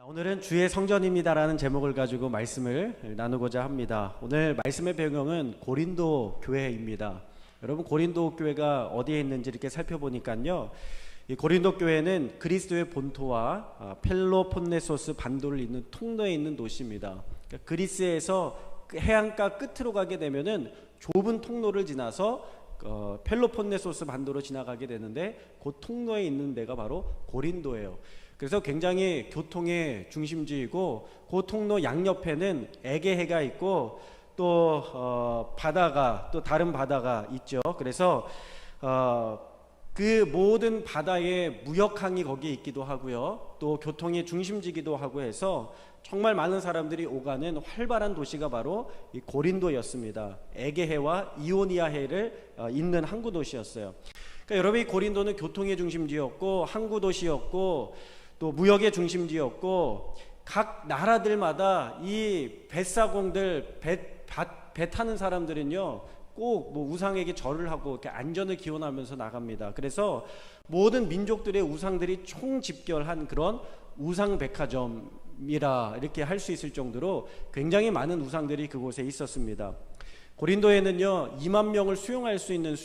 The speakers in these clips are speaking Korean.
오늘은 주의 성전입니다라는 제목을 가지고 말씀을 나누고자 합니다. 오늘 말씀의 배경은 고린도 교회입니다. 여러분, 고린도 교회가 어디에 있는지 이렇게 살펴보니까요, 이 고린도 교회는 그리스도의 본토와 펠로폰네소스 반도를 잇는 통로에 있는 도시입니다. 그러니까 그리스에서 해안가 끝으로 가게 되면은 좁은 통로를 지나서 펠로폰네소스 반도로 지나가게 되는데, 그 통로에 있는 데가 바로 고린도예요. 그래서 굉장히 교통의 중심지이고, 그 통로 양옆에는 에게해가 있고 또 바다가, 또 다른 바다가 있죠. 그래서 그 모든 바다에 무역항이 거기에 있기도 하고요, 또 교통의 중심지기도 하고 해서 정말 많은 사람들이 오가는 활발한 도시가 바로 이 고린도였습니다. 에게해와 이오니아해를 잇는 항구 도시였어요. 그러니까 여러분, 이 고린도는 교통의 중심지였고 항구 도시였고 또 무역의 중심지였고, 각 나라들마다 이 뱃사공들, 배 타는 사람들은요 꼭 뭐 우상에게 절을 하고 이렇게 안전을 기원하면서 나갑니다. 그래서 모든 민족들의 우상들이 총집결한 그런 우상 백화점이라 이렇게 할 수 있을 정도로 굉장히 많은 우상들이 그곳에 있었습니다. 고린도에는요 2만 명을 수용할 수 있는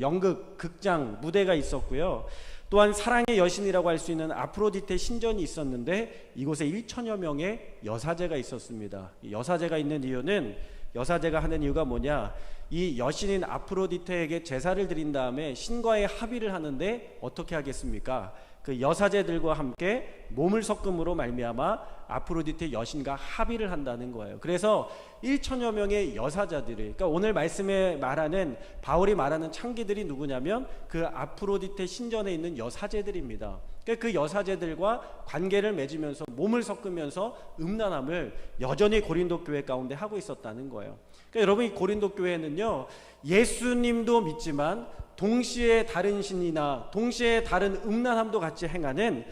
연극 극장 무대가 있었고요, 또한 사랑의 여신이라고 할 수 있는 아프로디테 신전이 있었는데, 이곳에 1천여 명의 여사제가 있었습니다. 여사제가 있는 이유는, 여사제가 하는 이유가 뭐냐, 이 여신인 아프로디테에게 제사를 드린 다음에 신과의 합의를 하는데 어떻게 하겠습니까? 그 여사제들과 함께 몸을 섞음으로 말미암아 아프로디테 여신과 합의를 한다는 거예요. 그래서 1천여 명의 여사자들이, 그러니까 오늘 말씀에 말하는, 바울이 말하는 창기들이 누구냐면 그 아프로디테 신전에 있는 여사제들입니다. 그러니까 그 여사제들과 관계를 맺으면서 몸을 섞으면서 음란함을 여전히 고린도 교회 가운데 하고 있었다는 거예요. 그러니까 여러분, 이 고린도 교회는요 예수님도 믿지만 동시에 다른 신이나 동시에 다른 음란함도 같이 행하는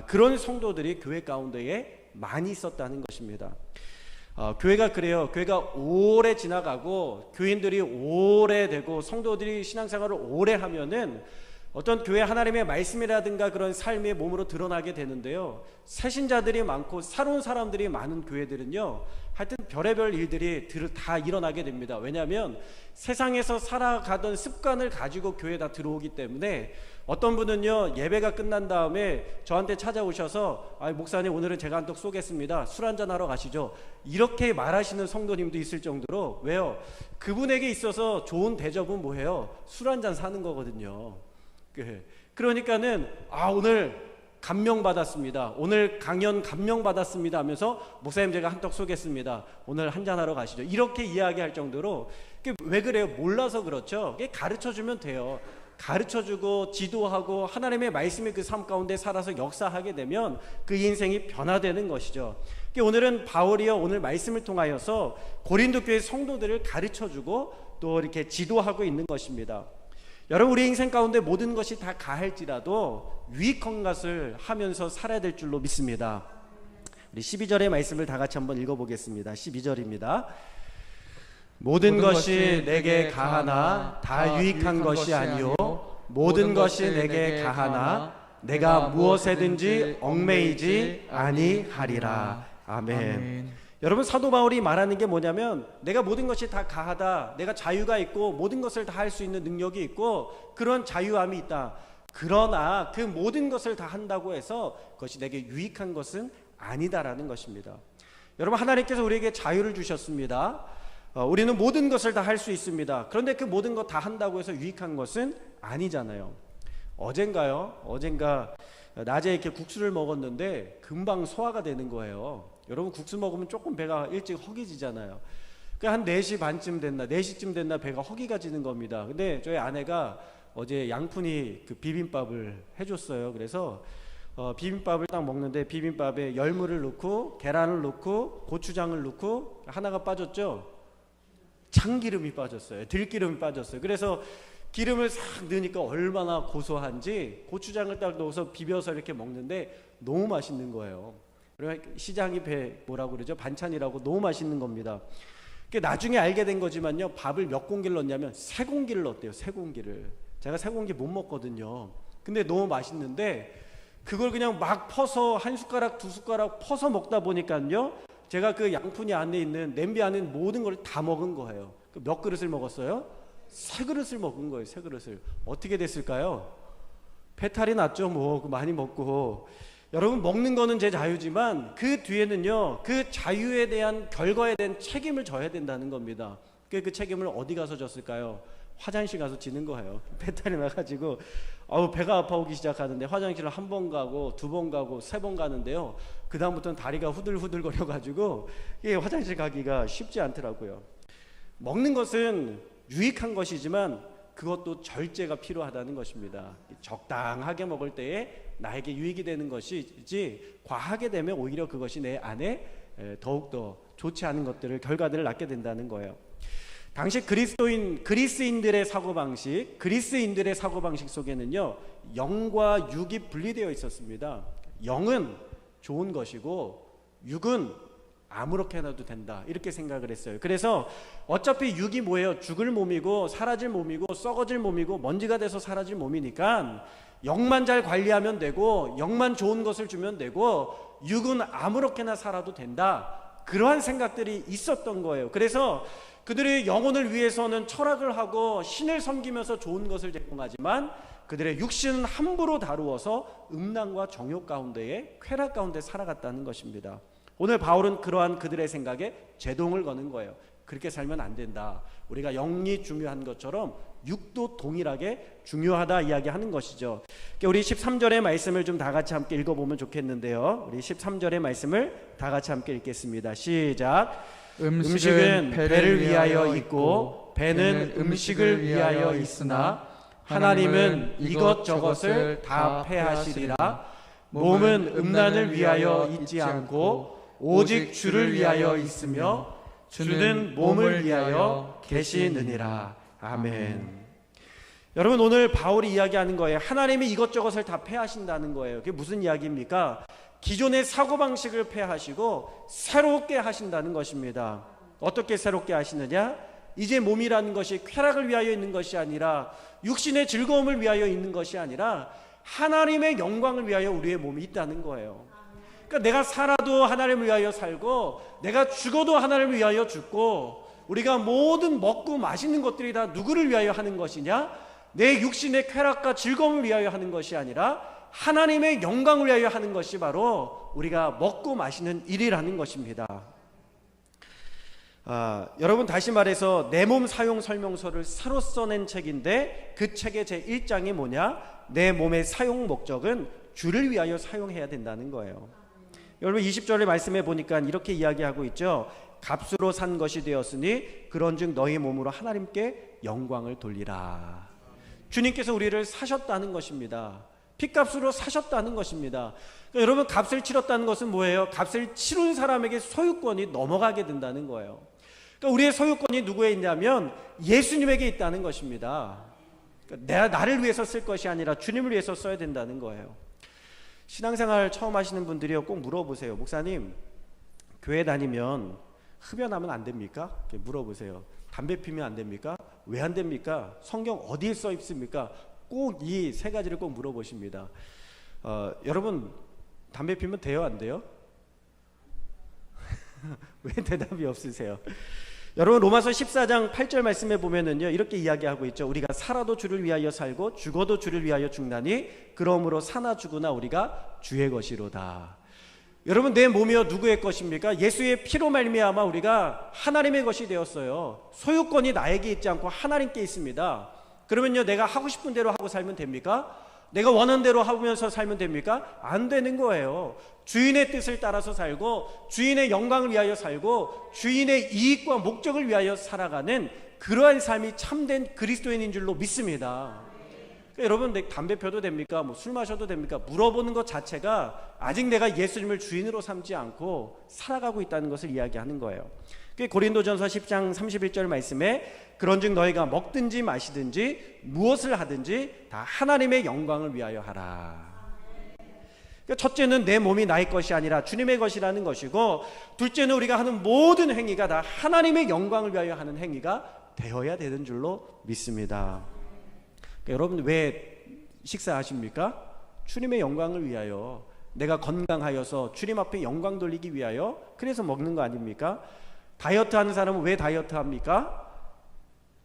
그런 성도들이 교회 가운데에 많이 있었다는 것입니다. 교회가 그래요. 교회가 오래 지나가고 교인들이 오래되고 성도들이 신앙생활을 오래 하면은 어떤 교회 하나님의 말씀이라든가 그런 삶의 몸으로 드러나게 되는데요, 새신자들이 많고 새로운 사람들이 많은 교회들은요 하여튼 별의별 일들이 다 일어나게 됩니다. 왜냐하면 세상에서 살아가던 습관을 가지고 교회에 다 들어오기 때문에, 어떤 분은요 예배가 끝난 다음에 저한테 찾아오셔서 목사님, 오늘은 제가 한턱 쏘겠습니다, 술 한잔 하러 가시죠, 이렇게 말하시는 성도님도 있을 정도로, 왜요? 그분에게 있어서 좋은 대접은 뭐예요? 술 한잔 사는 거거든요. 그러니까는 오늘 감명받았습니다, 오늘 강연 감명받았습니다 하면서 목사님, 제가 한턱 쏘겠습니다, 오늘 한잔하러 가시죠, 이렇게 이야기할 정도로. 왜 그래요? 몰라서 그렇죠. 가르쳐주면 돼요. 가르쳐주고 지도하고 하나님의 말씀의 그 삶 가운데 살아서 역사하게 되면 그 인생이 변화되는 것이죠. 오늘은 바울이요 오늘 말씀을 통하여서 고린도 교회 성도들을 가르쳐주고 또 이렇게 지도하고 있는 것입니다. 여러분, 우리 인생 가운데 모든 것이 다 가할지라도 유익한 것을 하면서 살아야 될 줄로 믿습니다. 우리 12절의 말씀을 다 같이 한번 읽어보겠습니다. 12절입니다. 모든 것이 내게 가하나 다 유익한 것이 아니요 모든 것이 내게 가하나 내가 무엇에든지 얽매이지 아니하리라. 아멘. 여러분, 사도 바울이 말하는 게 뭐냐면, 내가 모든 것이 다 가하다, 내가 자유가 있고 모든 것을 다 할 수 있는 능력이 있고 그런 자유함이 있다. 그러나 그 모든 것을 다 한다고 해서 그것이 내게 유익한 것은 아니다라는 것입니다. 여러분, 하나님께서 우리에게 자유를 주셨습니다. 우리는 모든 것을 다 할 수 있습니다. 그런데 그 모든 것 다 한다고 해서 유익한 것은 아니잖아요. 어젠가 낮에 이렇게 국수를 먹었는데 금방 소화가 되는 거예요. 여러분, 국수 먹으면 조금 배가 일찍 허기지잖아요. 한 4시 반쯤 됐나 4시쯤 됐나 배가 허기가지는 겁니다. 근데 저희 아내가 어제 양푼이 그 비빔밥을 해줬어요. 그래서 비빔밥을 딱 먹는데 비빔밥에 열무를 넣고 계란을 넣고 고추장을 넣고 하나가 빠졌죠. 참기름이 빠졌어요. 들기름이 빠졌어요. 그래서 기름을 싹 넣으니까 얼마나 고소한지 고추장을 딱 넣어서 비벼서 이렇게 먹는데 너무 맛있는 거예요. 시장이 뭐라고 그러죠? 반찬이라고. 너무 맛있는 겁니다. 나중에 알게 된 거지만요, 밥을 몇 공기를 넣냐면 3공기를 넣었대요. 3공기를. 제가 3공기 못 먹거든요. 근데 너무 맛있는데 그걸 그냥 막 퍼서 한 숟가락 두 숟가락 퍼서 먹다 보니까요, 제가 그 양푼이 안에 있는 냄비 안에 있는 모든 걸 다 먹은 거예요. 몇 그릇을 먹었어요? 3그릇을 먹은 거예요. 3그릇을. 어떻게 됐을까요? 배탈이 났죠. 뭐 많이 먹고. 여러분, 먹는 거는 제 자유지만 그 뒤에는요, 그 자유에 대한 결과에 대한 책임을 져야 된다는 겁니다. 그 책임을 어디 가서 졌을까요? 화장실 가서 지는 거예요. 배탈이 나가지고 배가 아파오기 시작하는데 화장실을 1번 가고 2번 가고 3번 가는데요, 그 다음부터는 다리가 후들후들 거려가지고 화장실 가기가 쉽지 않더라고요. 먹는 것은 유익한 것이지만 그것도 절제가 필요하다는 것입니다. 적당하게 먹을 때에 나에게 유익이 되는 것이지, 과하게 되면 오히려 그것이 내 안에 더욱더 좋지 않은 것들을, 결과들을 낳게 된다는 거예요. 당시 그리스인들의 사고방식 속에는요, 영과 육이 분리되어 있었습니다. 영은 좋은 것이고 육은 아무렇게나 도 된다, 이렇게 생각을 했어요. 그래서 어차피 육이 뭐예요? 죽을 몸이고 사라질 몸이고 썩어질 몸이고 먼지가 돼서 사라질 몸이니까 영만 잘 관리하면 되고 영만 좋은 것을 주면 되고 육은 아무렇게나 살아도 된다, 그러한 생각들이 있었던 거예요. 그래서 그들의 영혼을 위해서는 철학을 하고 신을 섬기면서 좋은 것을 제공하지만 그들의 육신은 함부로 다루어서 음란과 정욕 가운데에, 쾌락 가운데 살아갔다는 것입니다. 오늘 바울은 그러한 그들의 생각에 제동을 거는 거예요. 그렇게 살면 안 된다. 우리가 영이 중요한 것처럼 육도 동일하게 중요하다 이야기하는 것이죠. 우리 13절의 말씀을 좀 다 같이 함께 읽어보면 좋겠는데요. 우리 13절의 말씀을 다 같이 함께 읽겠습니다. 시작. 음식은 배를 위하여 있고 배는 음식을 위하여 있으나 하나님은 이것저것을 다 패하시리라. 몸은 음란을 위하여 있지 않고 오직 주를 위하여 있으며 주는 몸을 위하여 계시느니라. 아멘. 여러분, 오늘 바울이 이야기하는 거예요. 하나님이 이것저것을 다 패하신다는 거예요. 그게 무슨 이야기입니까? 기존의 사고방식을 패하시고 새롭게 하신다는 것입니다. 어떻게 새롭게 하시느냐? 이제 몸이라는 것이 쾌락을 위하여 있는 것이 아니라, 육신의 즐거움을 위하여 있는 것이 아니라 하나님의 영광을 위하여 우리의 몸이 있다는 거예요. 그러니까 내가 살아도 하나님을 위하여 살고 내가 죽어도 하나님을 위하여 죽고, 우리가 모든 먹고 마시는 것들이 다 누구를 위하여 하는 것이냐? 내 육신의 쾌락과 즐거움을 위하여 하는 것이 아니라 하나님의 영광을 위하여 하는 것이 바로 우리가 먹고 마시는 일이라는 것입니다. 여러분, 다시 말해서 내 몸 사용 설명서를 새로 써낸 책인데 그 책의 제1장이 뭐냐? 내 몸의 사용 목적은 주를 위하여 사용해야 된다는 거예요. 여러분, 20절의 말씀에 보니까 이렇게 이야기하고 있죠. 값으로 산 것이 되었으니 그런즉 너희 몸으로 하나님께 영광을 돌리라. 주님께서 우리를 사셨다는 것입니다. 핏값으로 사셨다는 것입니다. 그러니까 여러분, 값을 치렀다는 것은 뭐예요? 값을 치른 사람에게 소유권이 넘어가게 된다는 거예요. 그러니까 우리의 소유권이 누구에 있냐면 예수님에게 있다는 것입니다. 그러니까 나를 위해서 쓸 것이 아니라 주님을 위해서 써야 된다는 거예요. 신앙생활 처음 하시는 분들이요, 꼭 물어보세요. 목사님, 교회 다니면 흡연하면 안 됩니까? 이렇게 물어보세요. 담배 피면 안 됩니까? 왜 안 됩니까? 성경 어디에 써 있습니까? 꼭 이 3가지를 꼭 물어보십니다. 여러분, 담배 피면 돼요, 안 돼요? 왜 대답이 없으세요? 여러분, 로마서 14장 8절 말씀에 보면은요, 이렇게 이야기하고 있죠. 우리가 살아도 주를 위하여 살고 죽어도 주를 위하여 죽나니 그러므로 사나 죽으나 우리가 주의 것이로다. 여러분, 내 몸이요 누구의 것입니까? 예수의 피로 말미암아 우리가 하나님의 것이 되었어요. 소유권이 나에게 있지 않고 하나님께 있습니다. 그러면요, 내가 하고 싶은 대로 하고 살면 됩니까? 내가 원하는 대로 하면서 살면 됩니까? 안 되는 거예요. 주인의 뜻을 따라서 살고 주인의 영광을 위하여 살고 주인의 이익과 목적을 위하여 살아가는 그러한 삶이 참된 그리스도인인 줄로 믿습니다. 그러니까 여러분, 담배 펴도 됩니까? 술 마셔도 됩니까? 물어보는 것 자체가 아직 내가 예수님을 주인으로 삼지 않고 살아가고 있다는 것을 이야기하는 거예요. 고린도전서 10장 31절 말씀에 그런즉 너희가 먹든지 마시든지 무엇을 하든지 다 하나님의 영광을 위하여 하라. 그러니까 첫째는 내 몸이 나의 것이 아니라 주님의 것이라는 것이고, 둘째는 우리가 하는 모든 행위가 다 하나님의 영광을 위하여 하는 행위가 되어야 되는 줄로 믿습니다. 그러니까 여러분, 왜 식사하십니까? 주님의 영광을 위하여, 내가 건강하여서 주님 앞에 영광 돌리기 위하여 그래서 먹는 거 아닙니까? 다이어트 하는 사람은 왜 다이어트 합니까?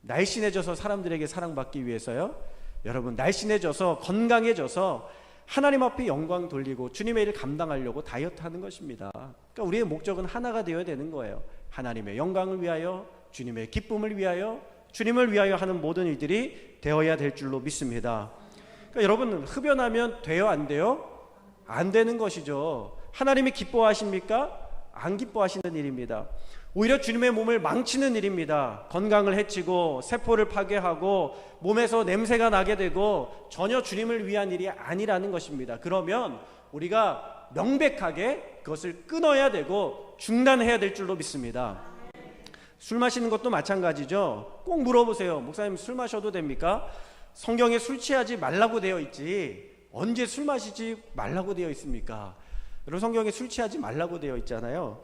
날씬해져서 사람들에게 사랑받기 위해서요. 여러분, 날씬해져서 건강해져서 하나님 앞에 영광 돌리고 주님의 일을 감당하려고 다이어트 하는 것입니다. 그러니까 우리의 목적은 하나가 되어야 되는 거예요. 하나님의 영광을 위하여, 주님의 기쁨을 위하여, 주님을 위하여 하는 모든 일들이 되어야 될 줄로 믿습니다. 그러니까 여러분, 흡연하면 돼요, 안 돼요? 안 되는 것이죠. 하나님이 기뻐하십니까? 안 기뻐하시는 일입니다. 오히려 주님의 몸을 망치는 일입니다. 건강을 해치고 세포를 파괴하고 몸에서 냄새가 나게 되고 전혀 주님을 위한 일이 아니라는 것입니다. 그러면 우리가 명백하게 그것을 끊어야 되고 중단해야 될 줄로 믿습니다. 술 마시는 것도 마찬가지죠. 꼭 물어보세요. 목사님, 술 마셔도 됩니까? 성경에 술 취하지 말라고 되어 있지 언제 술 마시지 말라고 되어 있습니까? 여러분, 성경에 술 취하지 말라고 되어 있잖아요.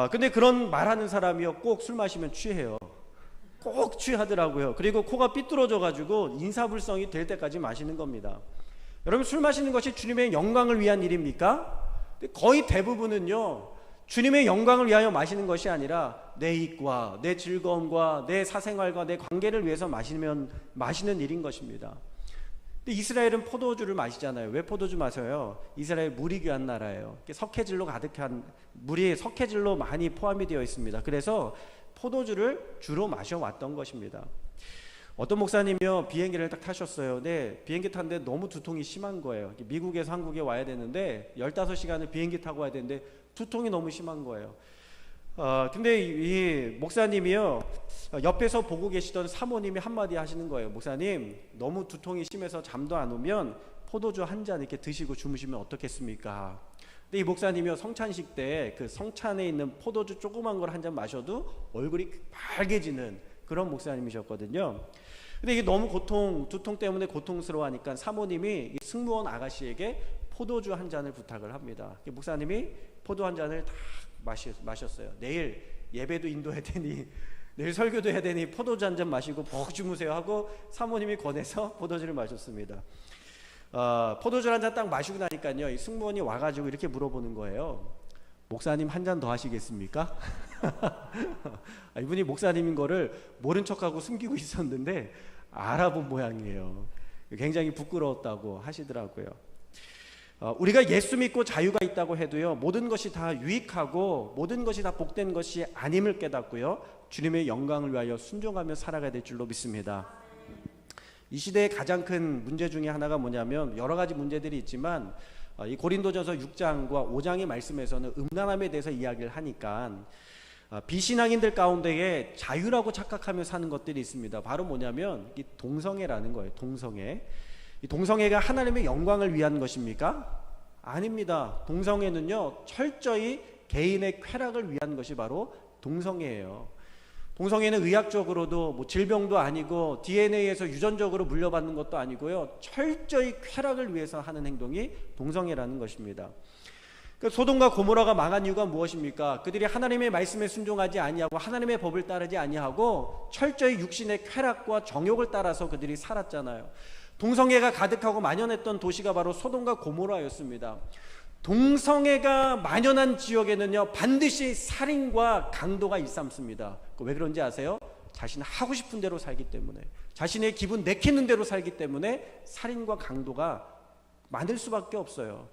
근데 그런 말하는 사람이요, 꼭 술 마시면 취해요. 꼭 취하더라고요. 그리고 코가 삐뚤어져 가지고 인사불성이 될 때까지 마시는 겁니다. 여러분, 술 마시는 것이 주님의 영광을 위한 일입니까? 거의 대부분은요, 주님의 영광을 위하여 마시는 것이 아니라 내 이익과 내 즐거움과 내 사생활과 내 관계를 위해서 마시는 일인 것입니다. 근데 이스라엘은 포도주를 마시잖아요. 왜 포도주 마셔요? 이스라엘 물이 귀한 나라예요. 석회질로 가득한 물이 석회질로 많이 포함이 되어 있습니다. 그래서 포도주를 주로 마셔왔던 것입니다. 어떤 목사님이요, 비행기를 딱 타셨어요. 네, 비행기 탔는데 너무 두통이 심한 거예요. 미국에서 한국에 와야 되는데 15시간을 비행기 타고 와야 되는데 두통이 너무 심한 거예요. 근데 이 목사님이요, 옆에서 보고 계시던 사모님이 한마디 하시는 거예요. 목사님, 너무 두통이 심해서 잠도 안 오면 포도주 한 잔 이렇게 드시고 주무시면 어떻겠습니까? 근데 이 목사님이요, 성찬식 때 그 성찬에 있는 포도주 조그만 걸 한 잔 마셔도 얼굴이 빨개지는 그런 목사님이셨거든요. 근데 이게 너무 두통 때문에 고통스러워하니까 사모님이 이 승무원 아가씨에게 포도주 한 잔을 부탁을 합니다. 목사님이 포도 한 잔을 다 마셨어요. 내일 예배도 인도해야 되니, 내일 설교도 해야 되니 포도주 한 잔 마시고 푹 주무세요 하고 사모님이 권해서 포도주를 마셨습니다. 포도주 한 잔 딱 마시고 나니까요, 이 승무원이 와가지고 이렇게 물어보는 거예요. 목사님 한 잔 더 하시겠습니까? 이분이 목사님인 거를 모른 척하고 숨기고 있었는데 알아본 모양이에요. 굉장히 부끄러웠다고 하시더라고요. 우리가 예수 믿고 자유가 있다고 해도요, 모든 것이 다 유익하고 모든 것이 다 복된 것이 아님을 깨닫고요, 주님의 영광을 위하여 순종하며 살아가야 될 줄로 믿습니다. 이 시대의 가장 큰 문제 중에 하나가 뭐냐면, 여러 가지 문제들이 있지만 이 고린도전서 6장과 5장의 말씀에서는 음란함에 대해서 이야기를 하니까 비신앙인들 가운데에 자유라고 착각하며 사는 것들이 있습니다. 바로 뭐냐면 이 동성애라는 거예요. 동성애. 이 동성애가 하나님의 영광을 위한 것입니까? 아닙니다. 동성애는요, 철저히 개인의 쾌락을 위한 것이 바로 동성애예요. 동성애는 의학적으로도 뭐 질병도 아니고 DNA에서 유전적으로 물려받는 것도 아니고요, 철저히 쾌락을 위해서 하는 행동이 동성애라는 것입니다. 소돔과 고모라가 망한 이유가 무엇입니까? 그들이 하나님의 말씀에 순종하지 아니하고 하나님의 법을 따르지 아니하고 철저히 육신의 쾌락과 정욕을 따라서 그들이 살았잖아요. 동성애가 가득하고 만연했던 도시가 바로 소돔과 고모라였습니다. 동성애가 만연한 지역에는요, 반드시 살인과 강도가 일삼습니다. 왜 그런지 아세요? 자신 하고 싶은 대로 살기 때문에, 자신의 기분 내키는 대로 살기 때문에 살인과 강도가 많을 수밖에 없어요.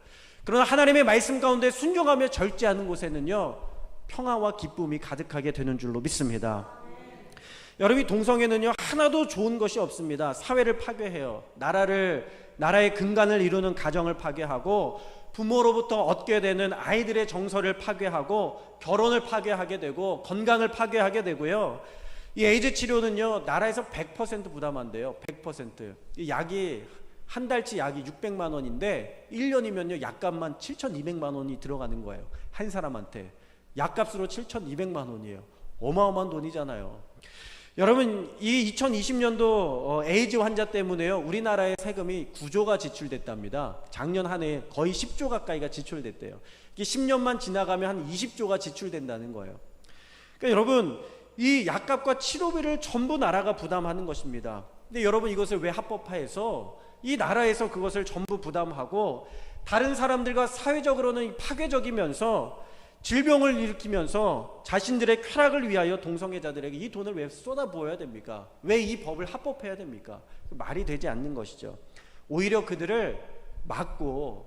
그러나 하나님의 말씀 가운데 순종하며 절제하는 곳에는요, 평화와 기쁨이 가득하게 되는 줄로 믿습니다. 여러분, 동성애는요, 하나도 좋은 것이 없습니다. 사회를 파괴해요. 나라의 근간을 이루는 가정을 파괴하고, 부모로부터 얻게 되는 아이들의 정서를 파괴하고, 결혼을 파괴하게 되고, 건강을 파괴하게 되고요. 이 에이즈 치료는요, 나라에서 100% 부담한대요. 100%. 이 약이 한 달치 약이 600만 원인데 1년이면요, 약값만 7,200만 원이 들어가는 거예요. 한 사람한테. 약값으로 7,200만 원이에요. 어마어마한 돈이잖아요. 여러분, 이 2020년도 에이즈 환자 때문에요, 우리나라의 세금이 9조가 지출됐답니다. 작년 한 해 거의 10조 가까이가 지출됐대요. 이게 10년만 지나가면 한 20조가 지출된다는 거예요. 그러니까 여러분, 이 약값과 치료비를 전부 나라가 부담하는 것입니다. 근데 여러분, 이것을 왜 합법화해서 이 나라에서 그것을 전부 부담하고 다른 사람들과 사회적으로는 파괴적이면서 질병을 일으키면서 자신들의 쾌락을 위하여 동성애자들에게 이 돈을 왜 쏟아부어야 됩니까? 왜 이 법을 합법해야 됩니까? 말이 되지 않는 것이죠. 오히려 그들을 막고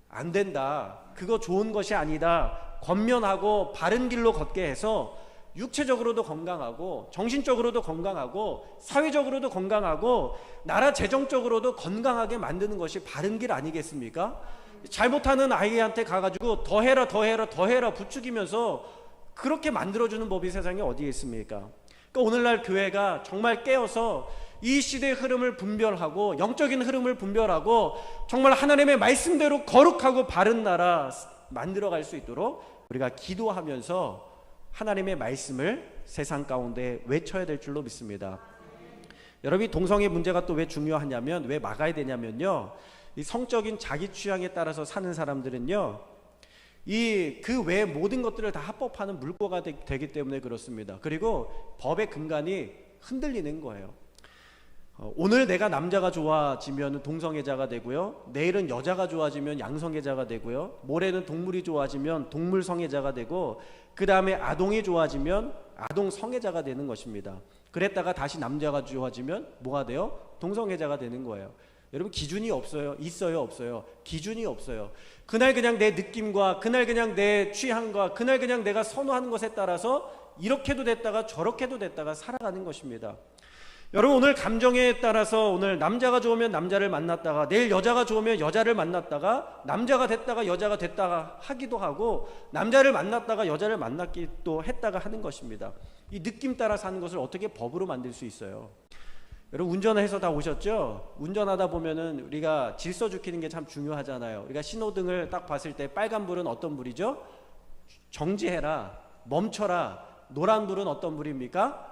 안 된다, 그거 좋은 것이 아니다, 권면하고 바른 길로 걷게 해서 육체적으로도 건강하고 정신적으로도 건강하고 사회적으로도 건강하고 나라 재정적으로도 건강하게 만드는 것이 바른 길 아니겠습니까? 잘못하는 아이한테 가가지고 더 해라 부추기면서 그렇게 만들어주는 법이 세상에 어디에 있습니까? 그러니까 오늘날 교회가 정말 깨어서 이 시대의 흐름을 분별하고 영적인 흐름을 분별하고 정말 하나님의 말씀대로 거룩하고 바른 나라 만들어갈 수 있도록 우리가 기도하면서 하나님의 말씀을 세상 가운데 외쳐야 될 줄로 믿습니다. 여러분이 동성애 문제가 또 왜 중요하냐면, 왜 막아야 되냐면요, 이 성적인 자기 취향에 따라서 사는 사람들은요, 이 그 외 모든 것들을 다 합법화하는 물꼬가 되기 때문에 그렇습니다. 그리고 법의 근간이 흔들리는 거예요. 오늘 내가 남자가 좋아지면 동성애자가 되고요, 내일은 여자가 좋아지면 양성애자가 되고요, 모레는 동물이 좋아지면 동물 성애자가 되고, 그 다음에 아동이 좋아지면 아동 성애자가 되는 것입니다. 그랬다가 다시 남자가 좋아지면 뭐가 돼요? 동성애자가 되는 거예요. 여러분, 기준이 없어요? 있어요? 없어요? 기준이 없어요. 그날 그냥 내 느낌과 그날 그냥 내 취향과 그날 그냥 내가 선호하는 것에 따라서 이렇게도 됐다가 저렇게도 됐다가 살아가는 것입니다. 여러분, 오늘 감정에 따라서 오늘 남자가 좋으면 남자를 만났다가 내일 여자가 좋으면 여자를 만났다가 남자가 됐다가 여자가 됐다가 하기도 하고 남자를 만났다가 여자를 만났기도 했다가 하는 것입니다. 이 느낌 따라 사는 것을 어떻게 법으로 만들 수 있어요? 여러분, 운전해서 다 오셨죠? 운전하다 보면은 우리가 질서 지키는 게 참 중요하잖아요. 우리가 신호등을 딱 봤을 때 빨간불은 어떤 불이죠? 정지해라, 멈춰라. 노란불은 어떤 불입니까?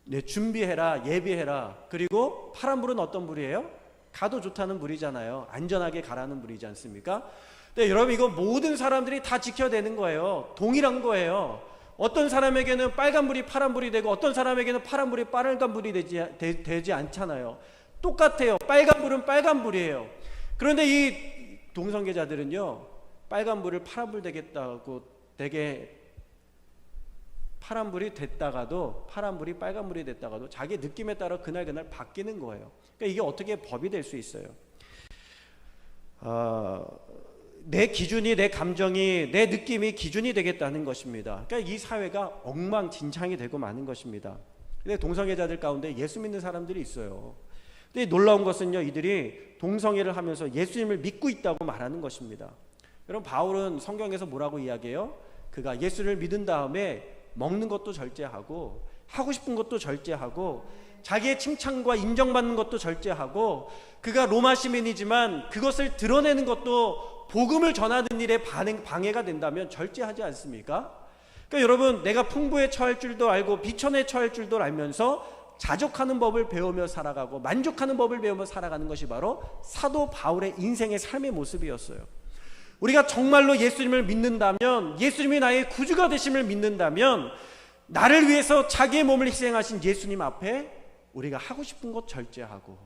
네, 준비해라, 예비해라. 그리고 파란불은 어떤 불이에요? 가도 좋다는 불이잖아요. 안전하게 가라는 불이지 않습니까? 근데 여러분, 이거 모든 사람들이 다 지켜야 되는 거예요. 동일한 거예요. 어떤 사람에게는 빨간불이 파란불이 되고 어떤 사람에게는 파란불이 빨간불이 되지 않잖아요. 똑같아요. 빨간불은 빨간불이에요. 그런데 이 동성애자들은요, 빨간불을 파란불 되겠다고 되게 파란불이 됐다가도 파란불이 빨간불이 됐다가도 자기 느낌에 따라 그날 바뀌는 거예요. 그러니까 이게 어떻게 법이 될 수 있어요? 내 기준이, 내 감정이, 내 느낌이 기준이 되겠다는 것입니다. 그러니까 이 사회가 엉망진창이 되고 마는 것입니다. 근데 동성애자들 가운데 예수 믿는 사람들이 있어요. 근데 놀라운 것은요, 이들이 동성애를 하면서 예수님을 믿고 있다고 말하는 것입니다. 여러분, 바울은 성경에서 뭐라고 이야기해요? 그가 예수를 믿은 다음에 먹는 것도 절제하고 하고 싶은 것도 절제하고 자기의 칭찬과 인정받는 것도 절제하고, 그가 로마 시민이지만 그것을 드러내는 것도 복음을 전하는 일에 방해가 된다면 절제하지 않습니까? 그러니까 여러분, 내가 풍부에 처할 줄도 알고 비천에 처할 줄도 알면서 자족하는 법을 배우며 살아가고 만족하는 법을 배우며 살아가는 것이 바로 사도 바울의 인생의 삶의 모습이었어요. 우리가 정말로 예수님을 믿는다면, 예수님이 나의 구주가 되심을 믿는다면, 나를 위해서 자기의 몸을 희생하신 예수님 앞에 우리가 하고 싶은 것 절제하고,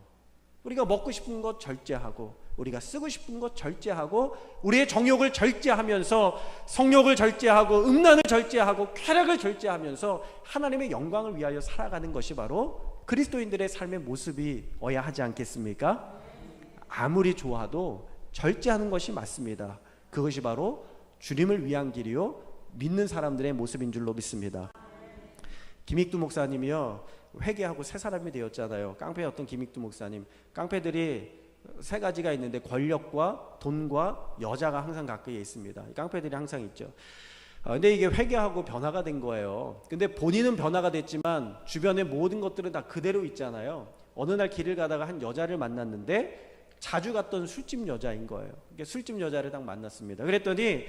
우리가 먹고 싶은 것 절제하고, 우리가 쓰고 싶은 것 절제하고, 우리의 정욕을 절제하면서 성욕을 절제하고 음란을 절제하고 쾌락을 절제하면서 하나님의 영광을 위하여 살아가는 것이 바로 그리스도인들의 삶의 모습이어야 하지 않겠습니까? 아무리 좋아도 절제하는 것이 맞습니다. 그것이 바로 주님을 위한 길이요 믿는 사람들의 모습인 줄로 믿습니다. 김익두 목사님이요, 회개하고 새 사람이 되었잖아요. 깡패 어떤 김익두 목사님. 깡패들이 세 가지가 있는데 권력과 돈과 여자가 항상 가까이에 있습니다. 깡패들이 항상 있죠. 근데 이게 회개하고 변화가 된 거예요. 근데 본인은 변화가 됐지만 주변의 모든 것들은 다 그대로 있잖아요. 어느 날 길을 가다가 한 여자를 만났는데 자주 갔던 술집 여자인 거예요. 술집 여자를 딱 만났습니다. 그랬더니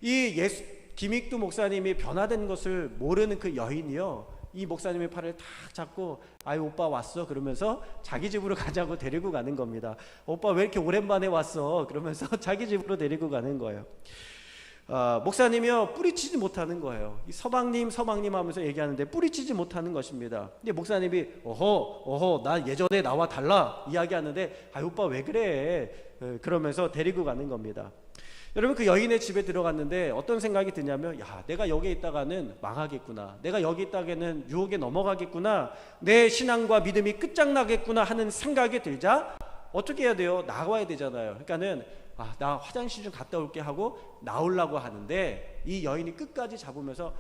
이 김익두 목사님이 변화된 것을 모르는 그 여인이요, 이 목사님의 팔을 탁 잡고 아이 오빠 왔어? 그러면서 자기 집으로 가자고 데리고 가는 겁니다. 오빠 왜 이렇게 오랜만에 왔어? 그러면서 자기 집으로 데리고 가는 거예요. 목사님이요 뿌리치지 못하는 거예요. 이 서방님 하면서 얘기하는데 뿌리치지 못하는 것입니다. 근데 목사님이 어허 나 예전에 나와 달라 이야기하는데 오빠 왜 그래 그러면서 데리고 가는 겁니다. 여러분 그 여인의 집에 들어갔는데 어떤 생각이 드냐면 내가 여기에 있다가는 망하겠구나, 내가 여기 있다가는 유혹에 넘어가겠구나, 내 신앙과 믿음이 끝장나겠구나 하는 생각이 들자 어떻게 해야 돼요? 나와야 되잖아요. 그러니까는 나 화장실 좀 갔다 올게 하고 나오려고 하는데 이 여인이 끝까지 잡으면서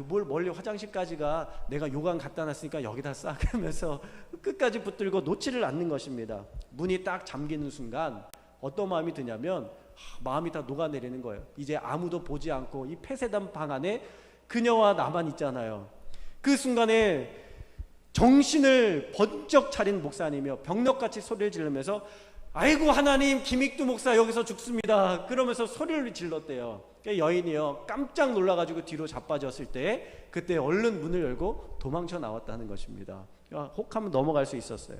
뭘 멀리 화장실까지 가, 내가 요강 갖다 놨으니까 여기다 싸 그러면서 끝까지 붙들고 놓지를 않는 것입니다. 문이 딱 잠기는 순간 어떤 마음이 드냐면 마음이 다 녹아내리는 거예요. 이제 아무도 보지 않고 이 폐쇄된 방 안에 그녀와 나만 있잖아요. 그 순간에 정신을 번쩍 차린 목사님이요 병력같이 소리를 지르면서 아이고 하나님, 김익두 목사 여기서 죽습니다 그러면서 소리를 질렀대요. 여인이요 깜짝 놀라가지고 뒤로 자빠졌을 때 그때 얼른 문을 열고 도망쳐 나왔다는 것입니다. 혹하면 넘어갈 수 있었어요.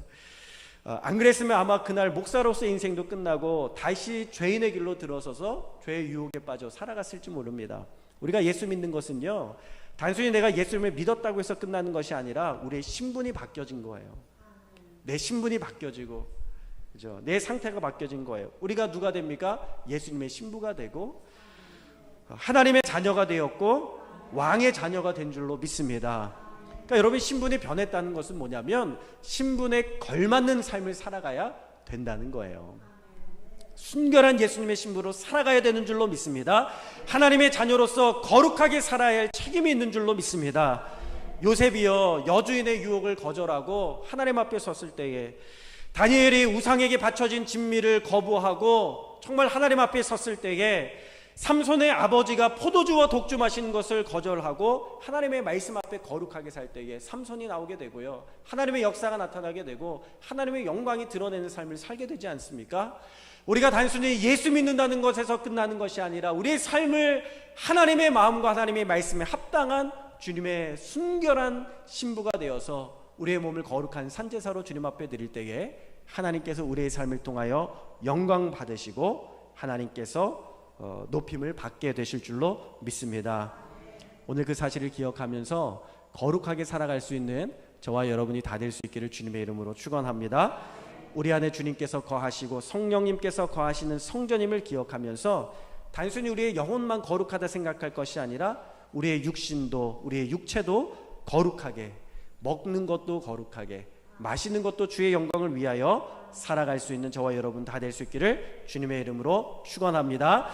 안 그랬으면 아마 그날 목사로서의 인생도 끝나고 다시 죄인의 길로 들어서서 죄의 유혹에 빠져 살아갔을지 모릅니다. 우리가 예수 믿는 것은요 단순히 내가 예수님을 믿었다고 해서 끝나는 것이 아니라 우리의 신분이 바뀌어진 거예요. 내 신분이 바뀌어지고, 그죠? 내 상태가 바뀌어진 거예요. 우리가 누가 됩니까? 예수님의 신부가 되고 하나님의 자녀가 되었고 왕의 자녀가 된 줄로 믿습니다. 그러니까 여러분 신분이 변했다는 것은 뭐냐면 신분에 걸맞는 삶을 살아가야 된다는 거예요. 순결한 예수님의 신부로 살아가야 되는 줄로 믿습니다. 하나님의 자녀로서 거룩하게 살아야 할 책임이 있는 줄로 믿습니다. 요셉이요 여주인의 유혹을 거절하고 하나님 앞에 섰을 때에, 다니엘이 우상에게 바쳐진 진미를 거부하고 정말 하나님 앞에 섰을 때에, 삼손의 아버지가 포도주와 독주 마시는 것을 거절하고 하나님의 말씀 앞에 거룩하게 살 때에 삼손이 나오게 되고요 하나님의 역사가 나타나게 되고 하나님의 영광이 드러내는 삶을 살게 되지 않습니까? 우리가 단순히 예수 믿는다는 것에서 끝나는 것이 아니라 우리의 삶을 하나님의 마음과 하나님의 말씀에 합당한 주님의 순결한 신부가 되어서 우리의 몸을 거룩한 산제사로 주님 앞에 드릴 때에 하나님께서 우리의 삶을 통하여 영광 받으시고 하나님께서 높임을 받게 되실 줄로 믿습니다. 오늘 그 사실을 기억하면서 거룩하게 살아갈 수 있는 저와 여러분이 다 될 수 있기를 주님의 이름으로 축원합니다. 우리 안에 주님께서 거하시고 성령님께서 거하시는 성전임을 기억하면서 단순히 우리의 영혼만 거룩하다 생각할 것이 아니라 우리의 육신도, 우리의 육체도 거룩하게, 먹는 것도 거룩하게, 마시는 것도 주의 영광을 위하여 살아갈 수 있는 저와 여러분 다 될 수 있기를 주님의 이름으로 축원합니다.